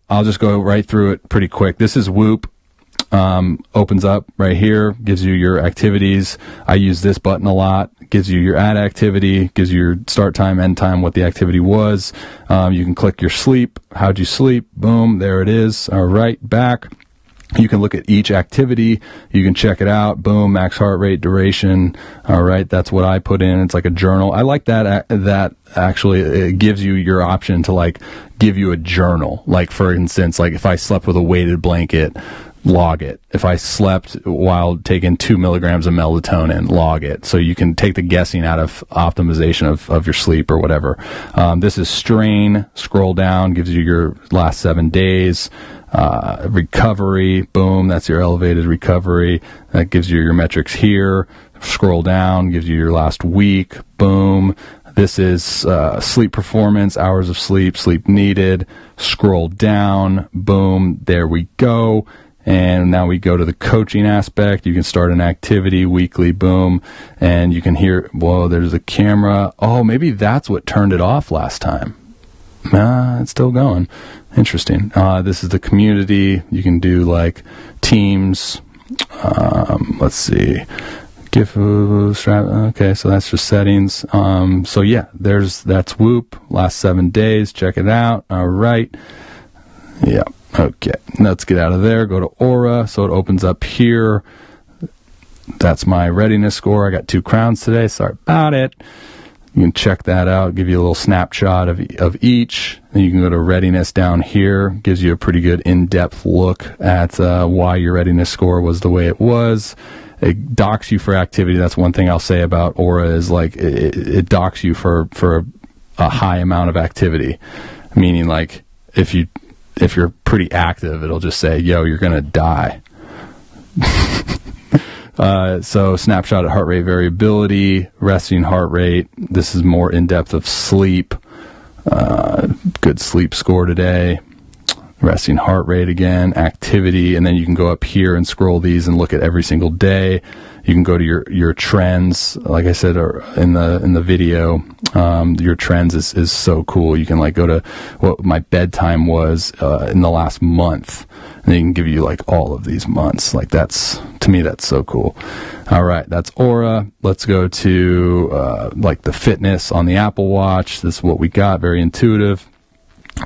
I'll just go right through it pretty quick. This is Whoop. Opens up right here, gives you your activities. I use this button a lot. Gives you your add activity, gives you your start time, end time, what the activity was. You can click your sleep. How'd you sleep? Boom, there it is. All right, back. You can look at each activity. You can check it out. Boom, max heart rate, duration. All right, that's what I put in. It's like a journal. I like that. That actually it gives you your option to like give you a journal. Like for instance, like if I slept with a weighted blanket, log it. If I slept while taking 2 milligrams of melatonin, log it. So you can take the guessing out of optimization of your sleep or whatever. This is strain. Scroll down, gives you your last 7 days. Recovery, boom, that's your elevated recovery. That gives you your metrics here. Scroll down, gives you your last week, boom. This is sleep performance, hours of sleep, sleep needed. Scroll down, boom, there we go. And now we go to the coaching aspect. You can start an activity weekly, boom. And you can hear, whoa, there's a camera. Oh, maybe that's what turned it off last time. It's still going. Interesting. This is the community. You can do like teams. Let's see. Okay, so that's just settings. So yeah, that's Whoop. Last 7 days. Check it out. All right. Yeah. Okay. Let's get out of there. Go to Oura. So it opens up here. That's my readiness score. I got 2 crowns today. Sorry about it. You can check that out, give you a little snapshot of each. Then you can go to readiness down here. Gives you a pretty good in-depth look at why your readiness score was the way it was. It docks you for activity. That's one thing I'll say about Oura is like it docks you for a high amount of activity. Meaning like if you're pretty active, it'll just say, yo, you're going to die. So snapshot at heart rate variability, resting heart rate. This is more in-depth of sleep. Good sleep score today. Resting heart rate again, activity, and then you can go up here and scroll these and look at every single day. You can go to your trends, like I said in the video. Your trends is so cool. You can like go to what my bedtime was in the last month, and they can give you like all of these months. Like to me that's so cool. All right, that's Oura. Let's go to like the fitness on the Apple Watch. This is what we got. Very intuitive.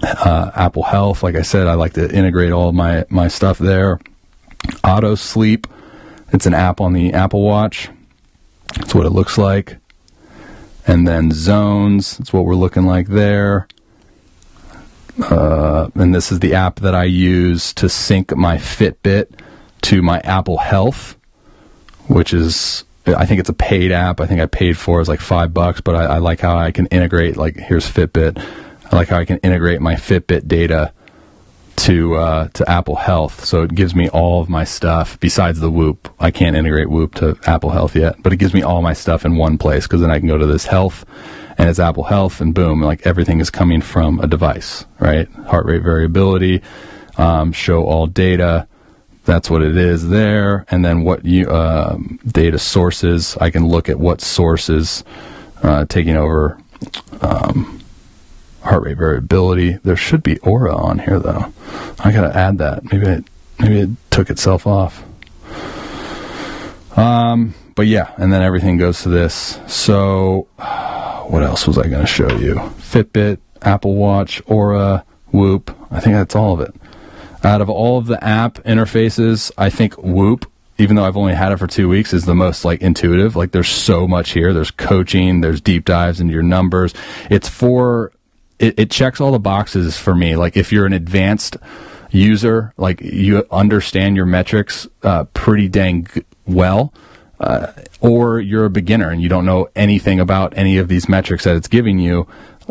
Apple Health, like I said, I like to integrate all of my stuff there. Auto Sleep, it's an app on the Apple Watch. That's what it looks like. And then Zones, that's what we're looking like there. And this is the app that I use to sync my Fitbit to my Apple Health, which is, I think it's a paid app. I think I paid for it was like $5, but I like how I can integrate, like here's Fitbit. I like how I can integrate my Fitbit data to Apple Health, so it gives me all of my stuff besides the Whoop. I can't integrate Whoop to Apple Health yet, but it gives me all my stuff in one place because then I can go to this Health, and it's Apple Health, and boom, like everything is coming from a device, right? Heart rate variability, show all data. That's what it is there, and then what you data sources. I can look at what sources taking over. Heart rate variability. There should be Oura on here though. I gotta add that. Maybe it took itself off. But yeah, and then everything goes to this. So what else was I gonna show you? Fitbit, Apple Watch, Oura, Whoop. I think that's all of it. Out of all of the app interfaces, I think Whoop, even though I've only had it for 2 weeks, is the most like intuitive. Like there's so much here. There's coaching, there's deep dives into your numbers. It checks all the boxes for me. Like if you're an advanced user, like you understand your metrics pretty dang well, or you're a beginner and you don't know anything about any of these metrics that it's giving you.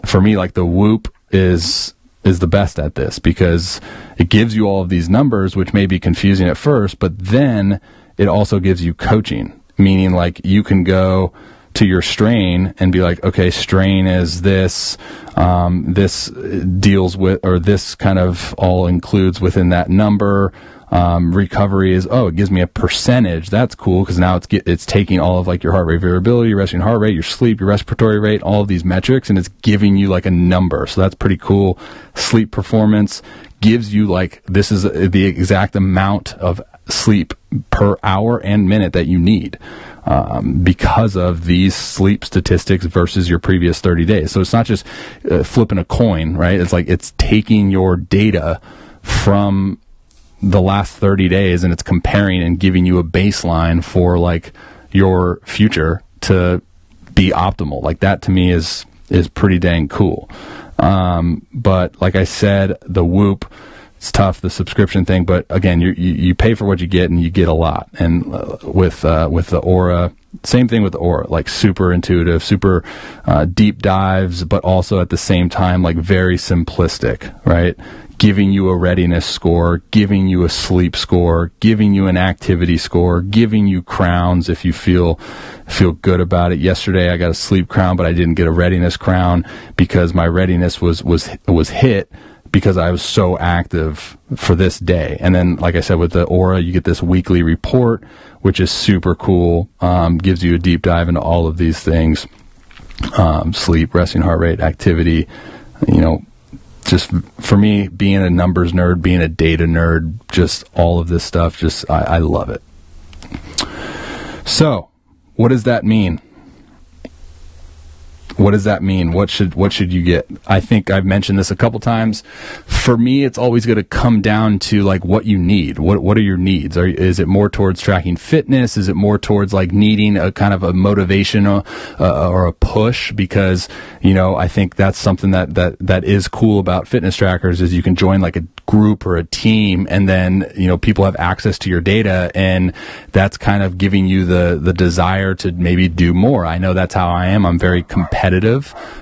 For me, like the Whoop is the best at this because it gives you all of these numbers, which may be confusing at first, but then it also gives you coaching, meaning like you can go to your strain and be like, okay, strain is this, this deals with, or this kind of all includes within that number. Recovery is, it gives me a percentage. That's cool because now it's taking all of like your heart rate variability, your resting heart rate, your sleep, your respiratory rate, all of these metrics, and it's giving you like a number. So that's pretty cool. Sleep performance gives you like, this is the exact amount of sleep per hour and minute that you need, because of these sleep statistics versus your previous 30 days. So it's not just flipping a coin, right? It's like it's taking your data from the last 30 days and it's comparing and giving you a baseline for like your future to be optimal. Like that to me is pretty dang cool. But like I said, the Whoop, it's tough, the subscription thing, but again, you pay for what you get and you get a lot. And with the Oura, same thing with the Oura, like super intuitive, super deep dives, but also at the same time, like very simplistic, right? Giving you a readiness score, giving you a sleep score, giving you an activity score, giving you crowns if you feel good about it. Yesterday I got a sleep crown, but I didn't get a readiness crown because my readiness was hit because I was so active for this day. And then, like I said, with the Oura, you get this weekly report, which is super cool. Gives you a deep dive into all of these things. Sleep, resting heart rate, activity, just for me, being a numbers nerd, being a data nerd, just all of this stuff, I love it. So, what does that mean? What does that mean? What should you get? I think I've mentioned this a couple times. For me, it's always going to come down to like what you need. What are your needs? Is it more towards tracking fitness? Is it more towards like needing a kind of a motivation or a push? Because, I think that's something that is cool about fitness trackers is you can join like a group or a team, and then people have access to your data, and that's kind of giving you the desire to maybe do more. I know that's how I am. I'm very competitive.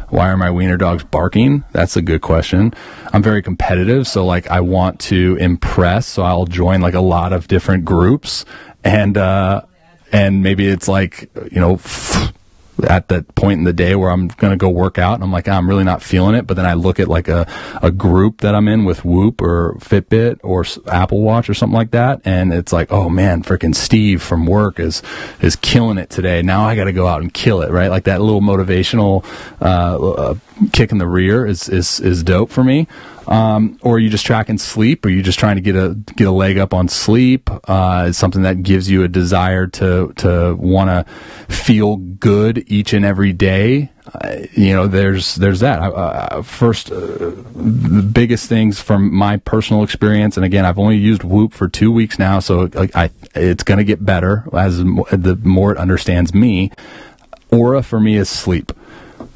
Why are my wiener dogs barking? That's a good question. I'm very competitive, so like I want to impress, so I'll join like a lot of different groups, and maybe it's like at that point in the day where I'm going to go work out and I'm like, I'm really not feeling it. But then I look at like a group that I'm in with Whoop or Fitbit or Apple Watch or something like that. And it's like, oh man, freaking Steve from work is killing it today. Now I got to go out and kill it. Right. Like that little motivational, kick in the rear is dope for me. Or are you just tracking sleep? Or are you just trying to get a leg up on sleep? It's something that gives you a desire to want to feel good each and every day. There's that. First, the biggest things from my personal experience, and again, I've only used Whoop for 2 weeks now, so it's going to get better as the more it understands me. Oura for me is sleep.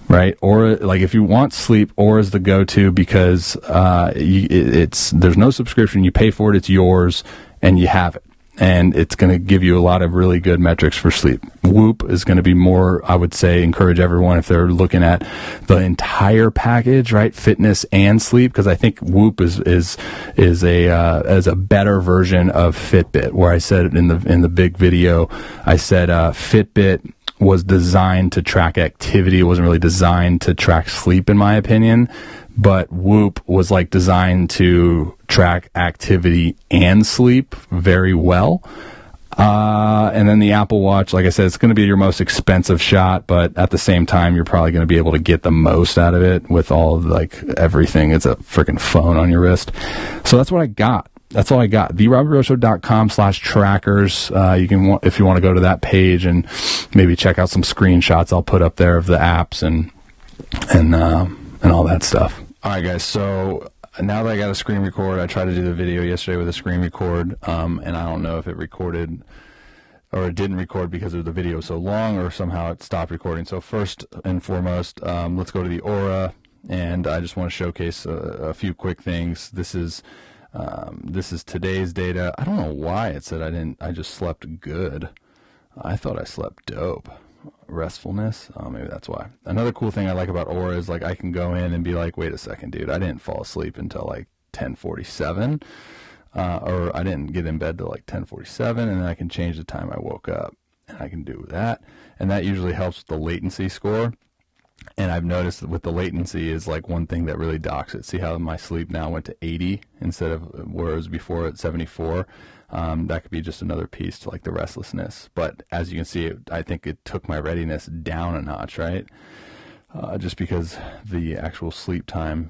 Right? Or like if you want sleep, Oura is the go-to because there's no subscription. You pay for it, it's yours, and you have it. And it's going to give you a lot of really good metrics for sleep. Whoop is going to be more, I would say, encourage everyone if they're looking at the entire package, right? Fitness and sleep, because I think Whoop is a better version of Fitbit. Where I said in the big video, I said Fitbit was designed to track activity. It wasn't really designed to track sleep, in my opinion. But Whoop was like designed to track activity and sleep very well. And then the Apple Watch, like I said, it's going to be your most expensive shot, but at the same time, you're probably going to be able to get the most out of it with all of like everything. It's a freaking phone on your wrist. So that's what I got. That's all I got. TheRobbyRosso.com/trackers. You can, if you want to go to that page and maybe check out some screenshots I'll put up there of the apps and all that stuff. All right, guys. So now that I got a screen record, I tried to do the video yesterday with a screen record, and I don't know if it recorded or it didn't record because of the video so long, or somehow it stopped recording. So first and foremost, let's go to the Oura, and I just want to showcase a few quick things. This is today's data. I don't know why it said I just slept good. I thought I slept dope. Restfulness. Oh, maybe that's why. Another cool thing I like about Oura is like I can go in and be like, wait a second, dude, I didn't fall asleep until like 10:47, or I didn't get in bed till like 10:47, and then I can change the time I woke up, and I can do that, and that usually helps with the latency score. And I've noticed that with the latency is like one thing that really docks it. See how my sleep now went to 80 instead of whereas before at 74. That could be just another piece to like the restlessness. But as you can see, I think it took my readiness down a notch, right? Just because the actual sleep time.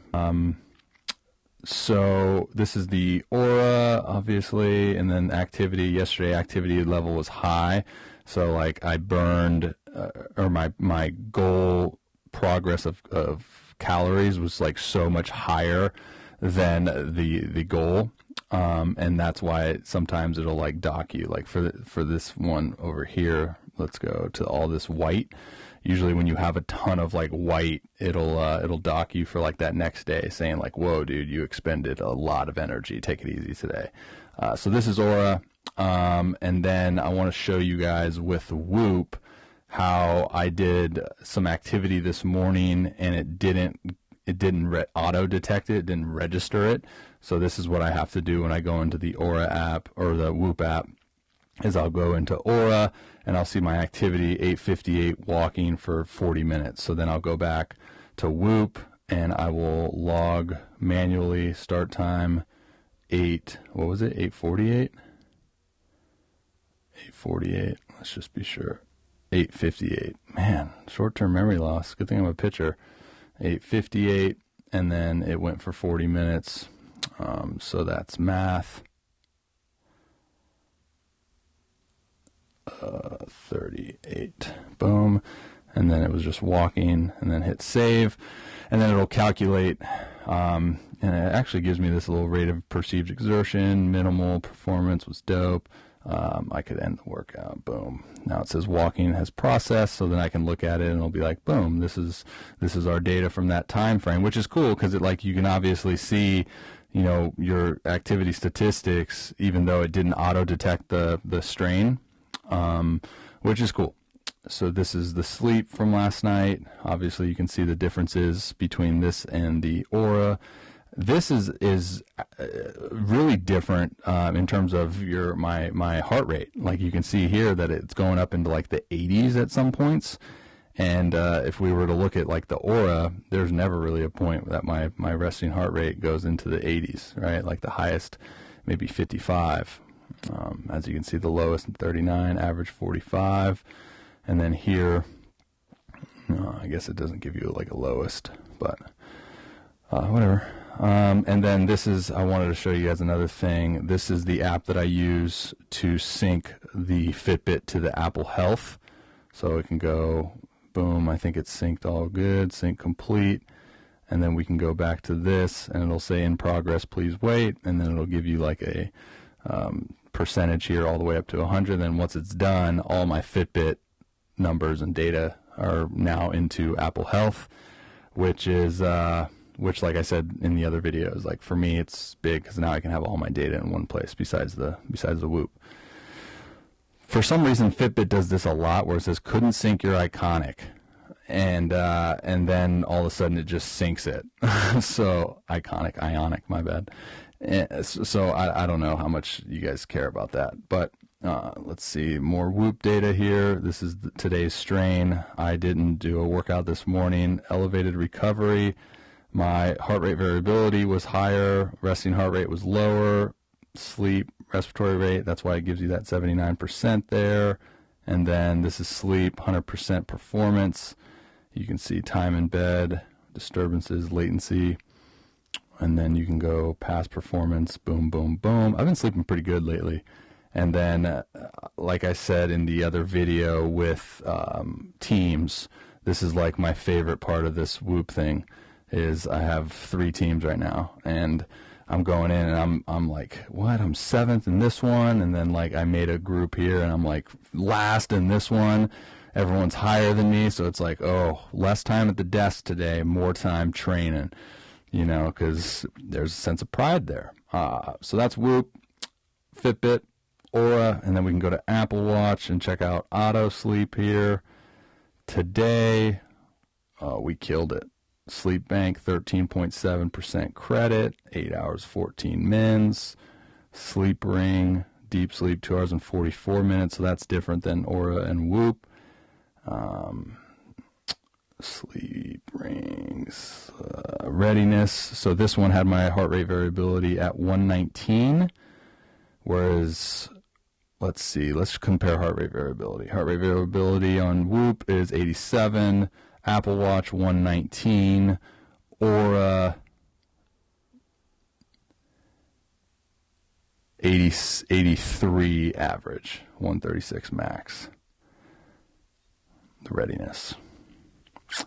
So this is the Oura, obviously, and then activity. Yesterday, activity level was high, so like I burned, or my goal progress of calories was like so much higher than the goal, and that's why sometimes it'll like dock you. Like for this one over here, let's go to all this white. Usually when you have a ton of like white, it'll dock you for like that next day, saying like, whoa dude, you expended a lot of energy, take it easy today. So this is Oura, and then I want to show you guys with Whoop how I did some activity this morning and it didn't auto detect it, it didn't register it. So this is what I have to do when I go into the Oura app or the Whoop app, is I'll go into Oura and I'll see my activity 8:58 walking for 40 minutes. So then I'll go back to Whoop and I will log manually start time 8:48? 8:48. Let's just be sure. 8:58. Man, short-term memory loss. Good thing I'm a pitcher. 8:58, and then it went for 40 minutes. So that's math. 38. Boom. And then it was just walking, and then hit save, and then it'll calculate, and it actually gives me this little rate of perceived exertion. Minimal performance was dope. I could end the workout. Boom. Now it says walking has processed, so then I can look at it and it'll be like, boom, this is our data from that time frame, which is cool because it like you can obviously see, you know, your activity statistics even though it didn't auto detect the strain, which is cool. So this is the sleep from last night. Obviously you can see the differences between this and the Oura. This is really different in terms of my heart rate. Like you can see here that it's going up into like the 80s at some points. And if we were to look at like the Oura, there's never really a point that my resting heart rate goes into the 80s, right? Like the highest, maybe 55. As you can see, the lowest 39, average 45. And then here, I guess it doesn't give you like a lowest, but whatever. And then this is, I wanted to show you guys another thing. This is the app that I use to sync the Fitbit to the Apple Health. So it can go, boom, I think it's synced all good, sync complete. And then we can go back to this and it'll say in progress, please wait. And then it'll give you like a percentage here all the way up to 100. Then once it's done, all my Fitbit numbers and data are now into Apple Health, which is, which, like I said in the other videos, like for me, it's big because now I can have all my data in one place besides the Whoop. For some reason, Fitbit does this a lot, where it says couldn't sync your iconic, and then all of a sudden it just syncs it. So ionic, my bad. So I don't know how much you guys care about that, but let's see more Whoop data here. This is today's strain. I didn't do a workout this morning. Elevated recovery. My heart rate variability was higher, resting heart rate was lower, sleep, respiratory rate, that's why it gives you that 79% there. And then this is sleep, 100% performance. You can see time in bed, disturbances, latency, and then you can go past performance, boom, boom, boom. I've been sleeping pretty good lately. And then, like I said in the other video with teams, this is like my favorite part of this Whoop thing. Is I have 3 teams right now, and I'm going in and I'm like, what? I'm 7th in this one, and then like I made a group here and I'm like last in this one. Everyone's higher than me, so it's like, oh, less time at the desk today, more time training, you know, because there's a sense of pride there. So that's Whoop, Fitbit, Oura, and then we can go to Apple Watch and check out Auto Sleep here. Today, we killed it. Sleep Bank, 13.7% credit, 8 hours, 14 mins. Sleep Ring, deep sleep, 2 hours and 44 minutes, so that's different than Oura and Whoop. Sleep Rings, readiness. So this one had my heart rate variability at 119, whereas, let's see, let's compare heart rate variability. Heart rate variability on Whoop is 87, Apple Watch 119, Oura 83 average, 136 max. The readiness.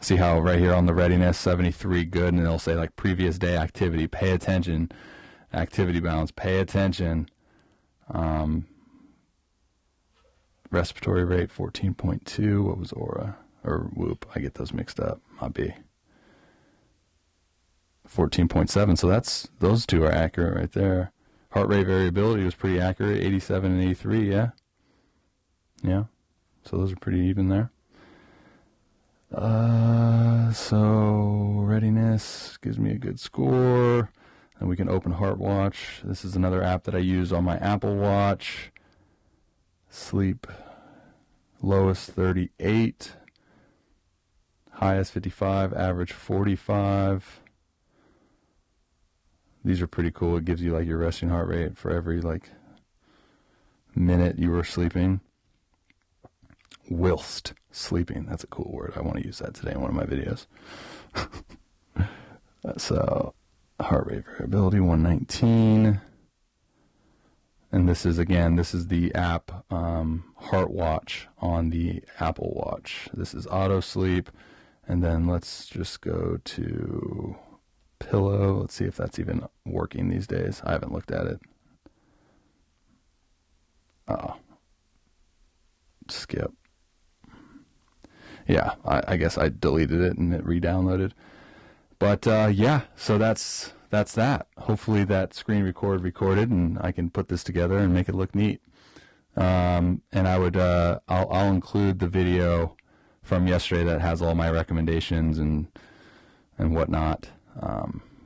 See how right here on the readiness, 73 good, and it'll say like previous day activity, pay attention, activity balance, pay attention. Respiratory rate 14.2. What was Oura or Whoop? I get those mixed up. Might be 14.7. So those two are accurate right there. Heart rate variability was pretty accurate, 87 and 83. Yeah. So those are pretty even there. So readiness gives me a good score. And we can open Heart Watch. This is another app that I use on my Apple Watch. Sleep, lowest 38, highest 55, average 45. These are pretty cool. It gives you like your resting heart rate for every like minute you were sleeping. Whilst sleeping. That's a cool word. I want to use that today in one of my videos. So, heart rate variability 119. And this is the app Heart Watch on the Apple Watch. This is auto sleep. And then let's just go to Plyo. Let's see if that's even working these days. I haven't looked at it. Skip. Yeah, I guess I deleted it and it re-downloaded. But yeah, so that's that. Hopefully that screen recorded, and I can put this together and make it look neat. And I'll include the video from yesterday that has all my recommendations and whatnot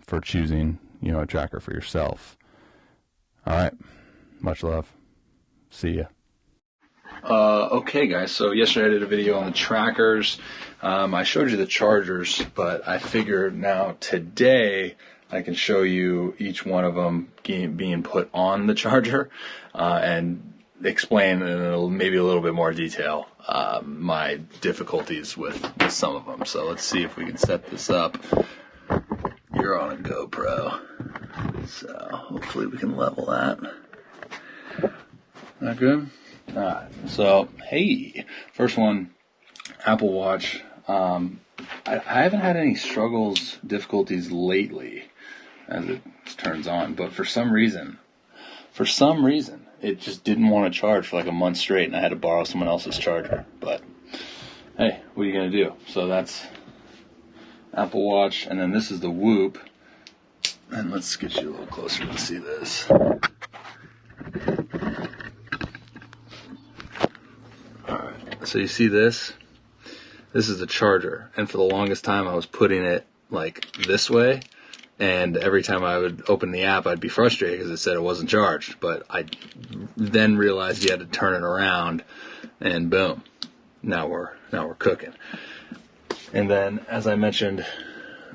for choosing, a tracker for yourself. All right, much love. See ya. Okay guys, so yesterday I did a video on the trackers. I showed you the chargers, but I figured now today I can show you each one of them being put on the charger and explain in maybe a little bit more detail my difficulties with some of them. So let's see if we can set this up. You're on a GoPro, so hopefully we can level that. That good? Alright, so hey, first one, Apple Watch. I haven't had any difficulties lately as it turns on, but for some reason, it just didn't want to charge for like a month straight, and I had to borrow someone else's charger. But hey, what are you gonna do? So that's Apple Watch, and then this is the Whoop, and let's get you a little closer to see this. So you see this? This is the charger, and for the longest time I was putting it like this way, and every time I would open the app I'd be frustrated because it said it wasn't charged, but I then realized you had to turn it around, and boom, now we're cooking. And then, as I mentioned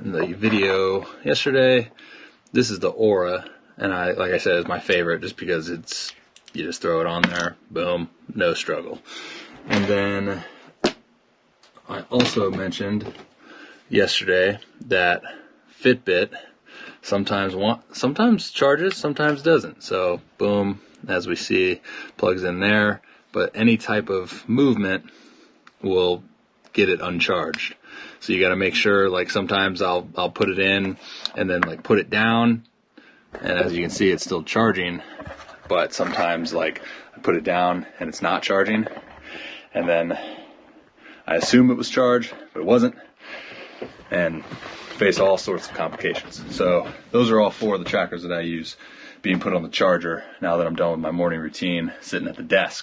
in the video yesterday, this is the Oura, and like I said, it's my favorite just because you just throw it on there, boom, no struggle. And then I also mentioned yesterday that FITBIT sometimes charges, sometimes doesn't. So boom, as we see, plugs in there, but any type of movement will get it uncharged. So you got to make sure, like sometimes I'll put it in and then like put it down, and as you can see it's still charging, but sometimes like I put it down and it's not charging. And then I assume it was charged, but it wasn't, and face all sorts of complications. So those are all four of the trackers that I use being put on the charger now that I'm done with my morning routine sitting at the desk.